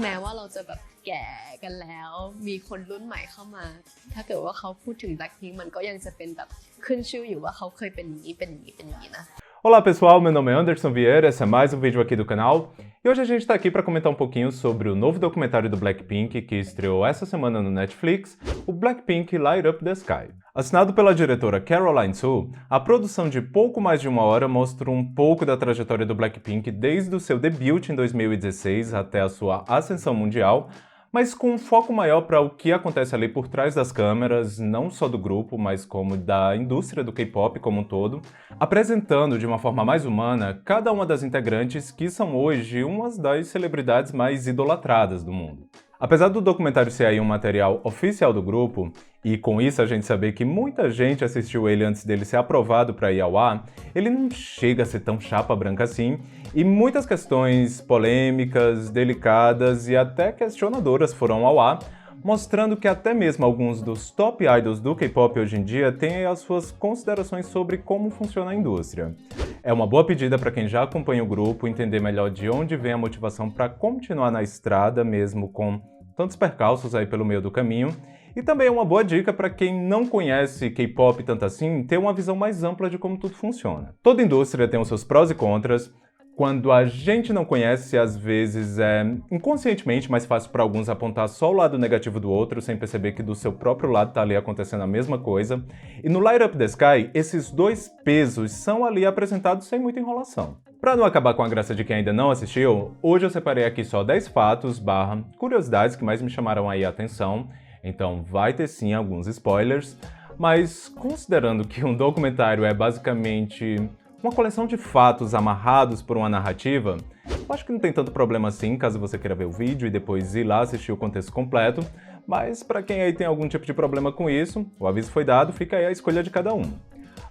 แม้ว่าเราจะแบบแก่กันแล้วมีคนรุ่นใหม่เข้ามาถ้าเกิดว่าเขาพูดถึง Blackpink มันก็ยังจะเป็นแบบขึ้นชื่ออยู่ว่าเขาเคยเป็นอย่างนี้เป็นอย่างนี้เป็นอย่างนี้นะ Olá pessoal, meu nome é Anderson Vieira, esse é mais um vídeo aqui do canal e hoje a gente está aqui para comentar um pouquinho sobre o novo documentário do Blackpink que estreou essa semana no Netflix, o Blackpink Light Up the Sky. Assinado pela diretora Caroline Soo, a produção de pouco mais de 1 hora mostra um pouco da trajetória do Blackpink desde o seu debut em 2016 até a sua ascensão mundial, mas com um foco maior para o que acontece ali por trás das câmeras, não só do grupo, mas como da indústria do K-pop como um todo, apresentando de uma forma mais humana cada uma das integrantes que são hoje umas das celebridades mais idolatradas do mundo. Apesar do documentário ser aí um material oficial do grupo, e com isso a gente saber que muita gente assistiu ele antes dele ser aprovado para ir ao ar, ele não chega a ser tão chapa branca assim, e muitas questões polêmicas, delicadas e até questionadoras foram ao ar, mostrando que até mesmo alguns dos top idols do K-pop hoje em dia têm as suas considerações sobre como funciona a indústria. É uma boa pedida para quem já acompanha o grupo entender melhor de onde vem a motivação para continuar na estrada, mesmo com tantos percalços aí pelo meio do caminho, e também é uma boa dica para quem não conhece K-pop tanto assim, ter uma visão mais ampla de como tudo funciona. Toda indústria tem os seus prós e contras. Quando a gente não conhece, às vezes é inconscientemente mais fácil para alguns apontar só o lado negativo do outro, sem perceber que do seu próprio lado está ali acontecendo a mesma coisa. E no Light Up the Sky, esses dois pesos são ali apresentados sem muita enrolação. Para não acabar com a graça de quem ainda não assistiu, hoje eu separei aqui só 10 fatos / curiosidades que mais me chamaram aí a atenção, então vai ter sim alguns spoilers, mas considerando que um documentário é basicamente uma coleção de fatos amarrados por uma narrativa, eu acho que não tem tanto problema assim, caso você queira ver o vídeo e depois ir lá assistir o contexto completo, mas para quem aí tem algum tipo de problema com isso, o aviso foi dado, fica aí a escolha de cada um.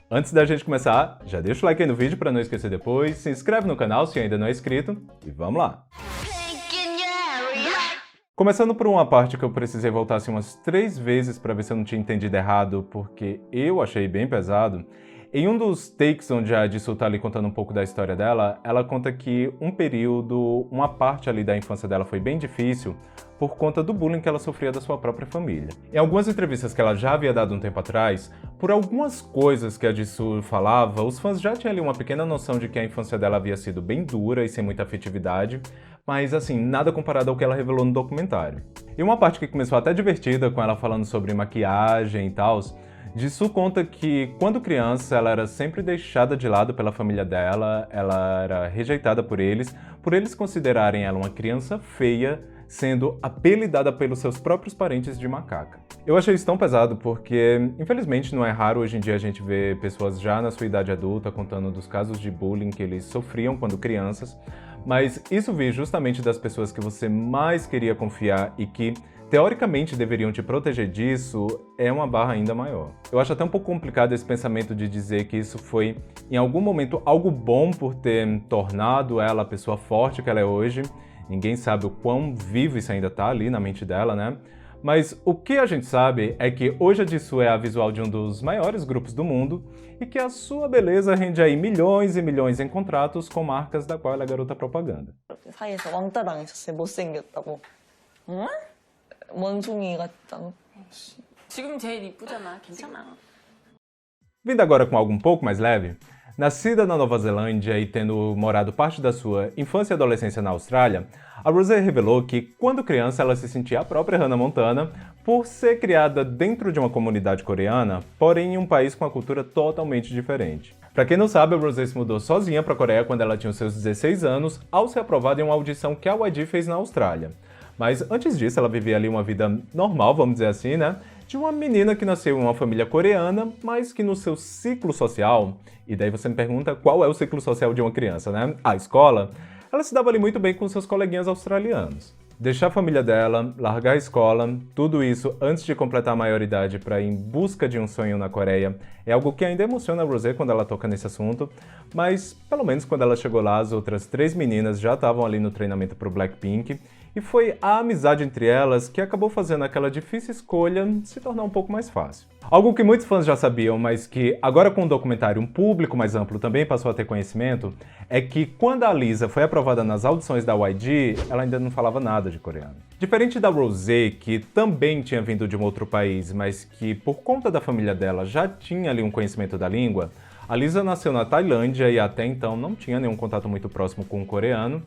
Antes da gente começar, já deixa o like aí no vídeo para não esquecer depois, se inscreve no canal se ainda não é inscrito e vamos lá! Começando por uma parte que eu precisei voltar assim umas 3 vezes para ver se eu não tinha entendido errado, porque eu achei bem pesado. Em um dos takes onde a Jisoo tá ali contando um pouco da história dela, ela conta que um período, uma parte ali da infância dela foi bem difícil por conta do bullying que ela sofria da sua própria família. Em algumas entrevistas que ela já havia dado um tempo atrás, por algumas coisas que a Jisoo falava, os fãs já tinham ali uma pequena noção de que a infância dela havia sido bem dura e sem muita afetividade, mas assim, nada comparado ao que ela revelou no documentário. E uma parte que começou até divertida, com ela falando sobre maquiagem e tal, Jisoo conta que, quando criança, ela era sempre deixada de lado pela família dela, ela era rejeitada por eles considerarem ela uma criança feia, sendo apelidada pelos seus próprios parentes de macaca. Eu achei isso tão pesado porque, infelizmente, não é raro hoje em dia a gente ver pessoas já na sua idade adulta contando dos casos de bullying que eles sofriam quando crianças, mas isso veio justamente das pessoas que você mais queria confiar e que, teoricamente, deveriam te proteger disso, é uma barra ainda maior. Eu acho até um pouco complicado esse pensamento de dizer que isso foi, em algum momento, algo bom por ter tornado ela a pessoa forte que ela é hoje. Ninguém sabe o quão vivo isso ainda tá ali na mente dela, né? Mas o que a gente sabe é que hoje a Jisoo é a visual de um dos maiores grupos do mundo e que a sua beleza rende aí milhões e milhões em contratos com marcas da qual ela é garota propaganda. 사이에서 왕따 당했었어요. 못생겼다고. 응? 원숭이 같다고. 지금 제일 이쁘잖아. 괜찮아. Vindo agora com algo um pouco mais leve, nascida na Nova Zelândia e tendo morado parte da sua infância e adolescência na Austrália, a Rosé revelou que, quando criança, ela se sentia a própria Hannah Montana por ser criada dentro de uma comunidade coreana, porém em um país com uma cultura totalmente diferente. Pra quem não sabe, a Rosé se mudou sozinha pra Coreia quando ela tinha os seus 16 anos, ao ser aprovada em uma audição que a YG fez na Austrália. Mas antes disso, ela vivia ali uma vida normal, vamos dizer assim, né? De uma menina que nasceu em uma família coreana, mas que no seu ciclo social, e daí você me pergunta qual é o ciclo social de uma criança, né? A escola, ela se dava ali muito bem com seus coleguinhas australianos. Deixar a família dela, largar a escola, tudo isso antes de completar a maioridade para ir em busca de um sonho na Coreia, é algo que ainda emociona a Rosé quando ela toca nesse assunto, mas pelo menos quando ela chegou lá, as outras 3 meninas já estavam ali no treinamento para o Blackpink, e foi a amizade entre elas que acabou fazendo aquela difícil escolha se tornar um pouco mais fácil. Algo que muitos fãs já sabiam, mas que agora com o documentário um público mais amplo também passou a ter conhecimento, é que quando a Lisa foi aprovada nas audições da YG, ela ainda não falava nada de coreano. Diferente da Rosé, que também tinha vindo de um outro país, mas que por conta da família dela já tinha ali um conhecimento da língua, a Lisa nasceu na Tailândia e até então não tinha nenhum contato muito próximo com o coreano,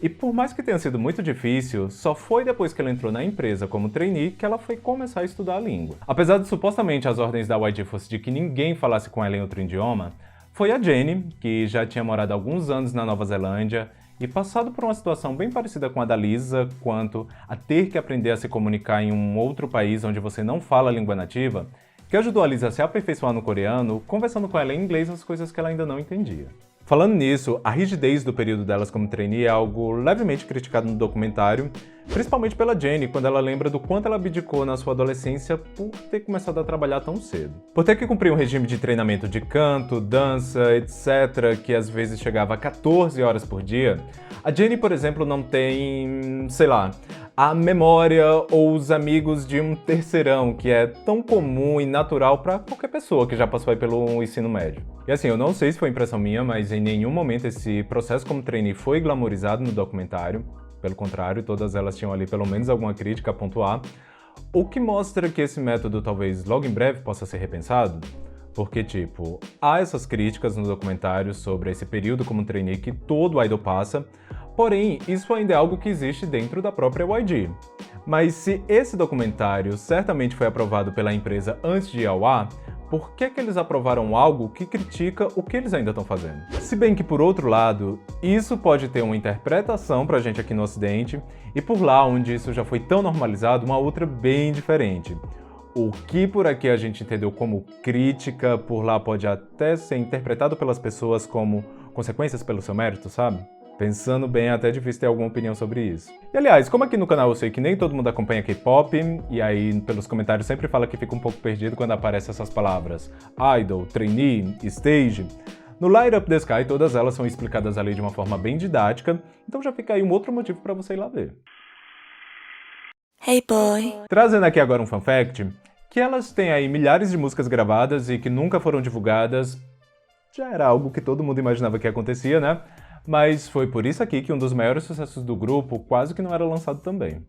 e por mais que tenha sido muito difícil, só foi depois que ela entrou na empresa como trainee que ela foi começar a estudar a língua. Apesar de supostamente as ordens da YG fossem de que ninguém falasse com ela em outro idioma, foi a Jennie, que já tinha morado alguns anos na Nova Zelândia e passado por uma situação bem parecida com a da Lisa, quanto a ter que aprender a se comunicar em um outro país onde você não fala a língua nativa, que ajudou a Lisa a se aperfeiçoar no coreano, conversando com ela em inglês as coisas que ela ainda não entendia. Falando nisso, a rigidez do período delas como trainee é algo levemente criticado no documentário, principalmente pela Jennie, quando ela lembra do quanto ela abdicou na sua adolescência por ter começado a trabalhar tão cedo. Por ter que cumprir um regime de treinamento de canto, dança, etc., que às vezes chegava a 14 horas por dia, a Jennie, por exemplo, não tem, sei lá, a memória ou os amigos de um terceirão, que é tão comum e natural para qualquer pessoa que já passou aí pelo ensino médio. E assim, eu não sei se foi impressão minha, mas em nenhum momento esse processo como trainee foi glamorizado no documentário. Pelo contrário, todas elas tinham ali pelo menos alguma crítica a pontuar, o que mostra que esse método talvez logo em breve possa ser repensado. Porque, tipo, há essas críticas no documentário sobre esse período como trainee que todo idol passa, porém, isso ainda é algo que existe dentro da própria YG. Mas se esse documentário certamente foi aprovado pela empresa antes de ir ao ar, por que eles aprovaram algo que critica o que eles ainda estão fazendo? Se bem que, por outro lado, isso pode ter uma interpretação pra gente aqui no Ocidente, e por lá, onde isso já foi tão normalizado, uma outra bem diferente. O que por aqui a gente entendeu como crítica, por lá pode até ser interpretado pelas pessoas como consequências pelo seu mérito, sabe? Pensando bem, é até difícil ter alguma opinião sobre isso. E aliás, como aqui no canal eu sei que nem todo mundo acompanha K-pop, e aí pelos comentários sempre fala que fica um pouco perdido quando aparecem essas palavras idol, trainee, stage, no Light Up the Sky todas elas são explicadas ali de uma forma bem didática, então já fica aí um outro motivo para você ir lá ver. Hey boy. Trazendo aqui agora um fun fact, que elas têm aí milhares de músicas gravadas e que nunca foram divulgadas, já era algo que todo mundo imaginava que acontecia, né? Mas foi por isso aqui que um dos maiores sucessos do grupo quase que não era lançado também.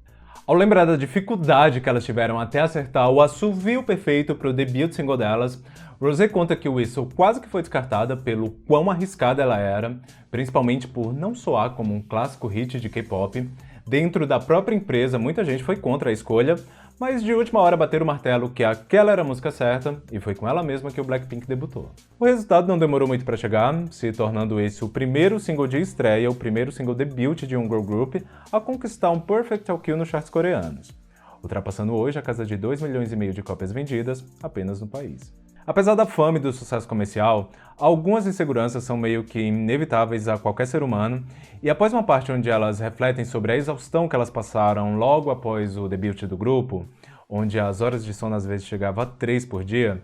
Ao lembrar da dificuldade que elas tiveram até acertar o assovio perfeito para o debut single delas, Rosé conta que Whistle quase que foi descartada pelo quão arriscada ela era, principalmente por não soar como um clássico hit de K-pop. Dentro da própria empresa, muita gente foi contra a escolha, mas de última hora bateram o martelo que aquela era a música certa, e foi com ela mesma que o Blackpink debutou. O resultado não demorou muito para chegar, se tornando esse o primeiro single de estreia, o primeiro single debut de um girl group a conquistar um Perfect Kill nos charts coreanos, ultrapassando hoje a casa de 2,5 milhões de cópias vendidas apenas no país. Apesar da fama e do sucesso comercial, algumas inseguranças são meio que inevitáveis a qualquer ser humano, e após uma parte onde elas refletem sobre a exaustão que elas passaram logo após o debut do grupo, onde as horas de sono às vezes chegavam a 3 por dia,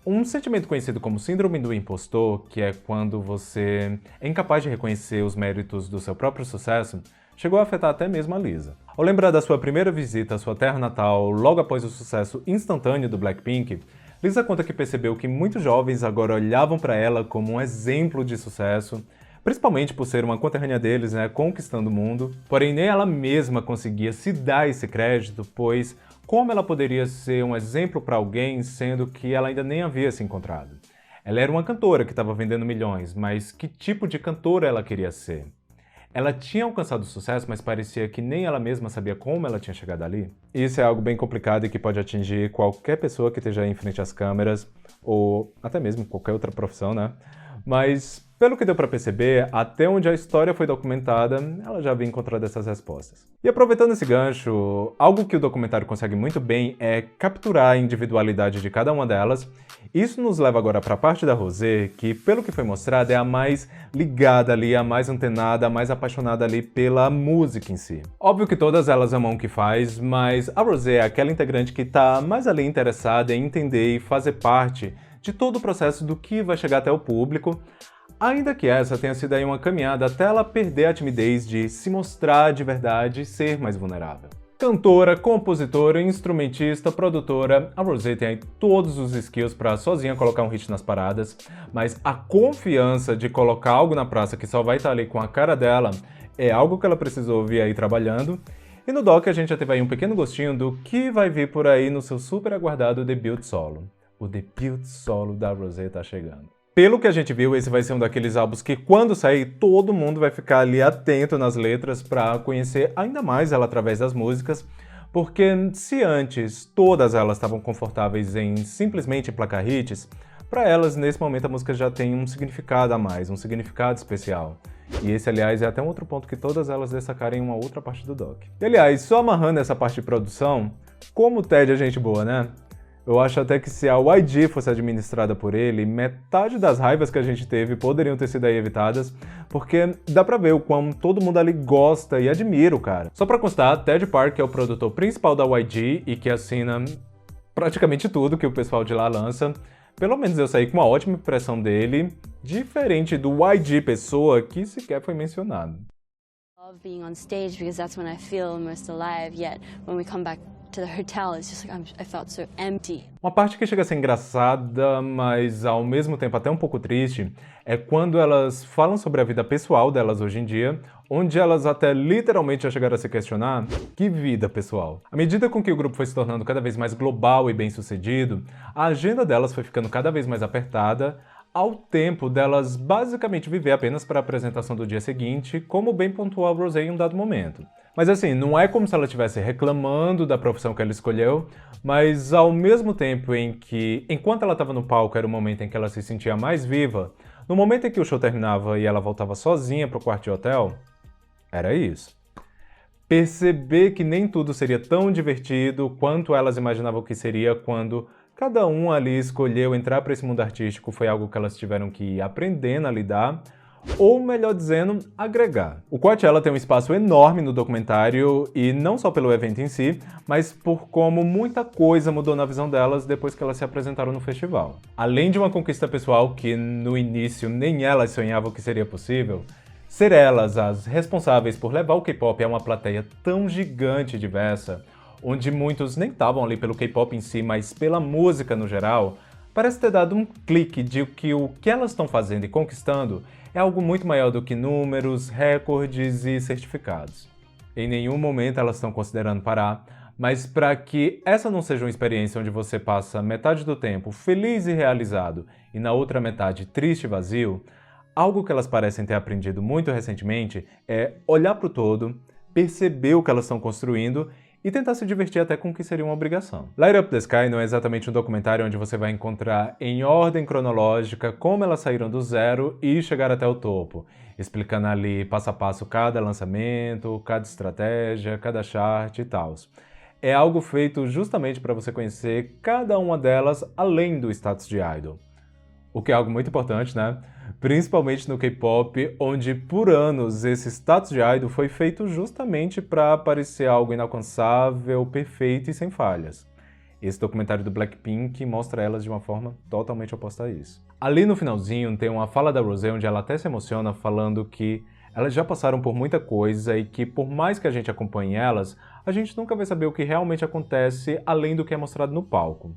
um sentimento conhecido como síndrome do impostor, que é quando você é incapaz de reconhecer os méritos do seu próprio sucesso, chegou a afetar até mesmo a Lisa. Ao lembrar da sua primeira visita à sua terra natal logo após o sucesso instantâneo do Blackpink, Lisa conta que percebeu que muitos jovens agora olhavam para ela como um exemplo de sucesso, principalmente por ser uma conterrânea deles, né, conquistando o mundo. Porém, nem ela mesma conseguia se dar esse crédito, pois como ela poderia ser um exemplo para alguém, sendo que ela ainda nem havia se encontrado? Ela era uma cantora que estava vendendo milhões, mas que tipo de cantora ela queria ser? Ela tinha alcançado sucesso, mas parecia que nem ela mesma sabia como ela tinha chegado ali. Isso é algo bem complicado e que pode atingir qualquer pessoa que esteja em frente às câmeras, ou até mesmo qualquer outra profissão, né? Mas, pelo que deu pra perceber, até onde a história foi documentada, ela já havia encontrado essas respostas. E aproveitando esse gancho, algo que o documentário consegue muito bem é capturar a individualidade de cada uma delas. Isso nos leva agora para a parte da Rosé, que pelo que foi mostrado é a mais ligada ali, a mais antenada, a mais apaixonada ali pela música em si. Óbvio que todas elas amam o que faz, mas a Rosé é aquela integrante que tá mais ali interessada em entender e fazer parte de todo o processo do que vai chegar até o público, Ainda que essa tenha sido aí uma caminhada até ela perder a timidez de se mostrar de verdade e ser mais vulnerável. Cantora, compositora, instrumentista, produtora, a Rosé tem aí todos os skills para sozinha colocar um hit nas paradas, mas a confiança de colocar algo na praça que só vai estar ali com a cara dela é algo que ela precisou vir aí trabalhando. E no doc a gente já teve aí um pequeno gostinho do que vai vir por aí no seu super aguardado debut solo. O debut solo da Rosé tá chegando. Pelo que a gente viu, esse vai ser um daqueles álbuns que quando sair, todo mundo vai ficar ali atento nas letras para conhecer ainda mais ela através das músicas, porque se antes todas elas estavam confortáveis em simplesmente emplacar hits, para elas nesse momento a música já tem um significado a mais, um significado especial. E esse, aliás, é até um outro ponto que todas elas destacarem em uma outra parte do doc. E, aliás, só amarrando essa parte de produção, como o Ted é gente boa, né? Eu acho até que se a YG fosse administrada por ele, metade das raivas que a gente teve poderiam ter sido aí evitadas, porque dá pra ver o quão todo mundo ali gosta e admira o cara. Só pra constar, Ted Park é o produtor principal da YG e que assina praticamente tudo que o pessoal de lá lança. Pelo menos eu saí com uma ótima impressão dele, diferente do YG pessoa que sequer foi mencionado. Love being on stage because that's when I feel most alive, yet when we come back to the hotel, it's just like I felt so empty. Uma parte que chega a ser engraçada, mas ao mesmo tempo até um pouco triste, é quando elas falam sobre a vida pessoal delas hoje em dia, onde elas até literalmente já chegaram a se questionar que vida pessoal. À medida com que o grupo foi se tornando cada vez mais global e bem-sucedido, a agenda delas foi ficando cada vez mais apertada, ao tempo delas basicamente viver apenas para a apresentação do dia seguinte, como bem pontuou a Rosé em um dado momento. Mas assim, não é como se ela estivesse reclamando da profissão que ela escolheu, mas ao mesmo tempo em que, enquanto ela estava no palco, era o momento em que ela se sentia mais viva, no momento em que o show terminava e ela voltava sozinha para o quarto de hotel, era isso. Perceber que nem tudo seria tão divertido quanto elas imaginavam que seria quando cada um ali escolheu entrar para esse mundo artístico foi algo que elas tiveram que ir aprendendo a lidar, ou melhor dizendo, agregar. O Coachella tem um espaço enorme no documentário e não só pelo evento em si, mas por como muita coisa mudou na visão delas depois que elas se apresentaram no festival. Além de uma conquista pessoal que no início nem elas sonhavam que seria possível, ser elas as responsáveis por levar o K-pop a uma plateia tão gigante e diversa, onde muitos nem estavam ali pelo K-pop em si, mas pela música no geral, parece ter dado um clique de que o que elas estão fazendo e conquistando é algo muito maior do que números, recordes e certificados. Em nenhum momento elas estão considerando parar, mas para que essa não seja uma experiência onde você passa metade do tempo feliz e realizado e na outra metade triste e vazio, algo que elas parecem ter aprendido muito recentemente é olhar para o todo, perceber o que elas estão construindo e tentar se divertir até com o que seria uma obrigação. Light Up the Sky não é exatamente um documentário onde você vai encontrar em ordem cronológica como elas saíram do zero e chegaram até o topo, explicando ali passo a passo cada lançamento, cada estratégia, cada chart e tal. É algo feito justamente para você conhecer cada uma delas além do status de idol. O que é algo muito importante, né? Principalmente no K-pop, onde por anos esse status de idol foi feito justamente para parecer algo inalcançável, perfeito e sem falhas. Esse documentário do Blackpink mostra elas de uma forma totalmente oposta a isso. Ali no finalzinho tem uma fala da Rosé onde ela até se emociona falando que elas já passaram por muita coisa e que por mais que a gente acompanhe elas, a gente nunca vai saber o que realmente acontece além do que é mostrado no palco.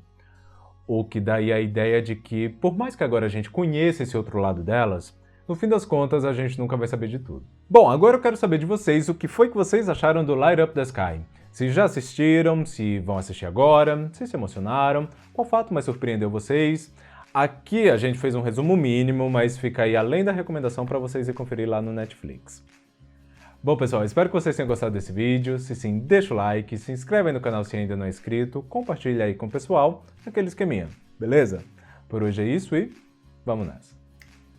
O que dá aí a ideia de que, por mais que agora a gente conheça esse outro lado delas, no fim das contas a gente nunca vai saber de tudo. Bom, agora eu quero saber de vocês o que foi que vocês acharam do Light Up the Sky. Se já assistiram, se vão assistir agora, se emocionaram, qual fato mais surpreendeu vocês? Aqui a gente fez um resumo mínimo, mas fica aí além da recomendação para vocês ir conferir lá no Netflix. Bom pessoal, espero que vocês tenham gostado desse vídeo, se sim, deixa o like, se inscreve aí no canal se ainda não é inscrito, compartilha aí com o pessoal, aquele esqueminha, beleza? Por hoje é isso e vamos nessa!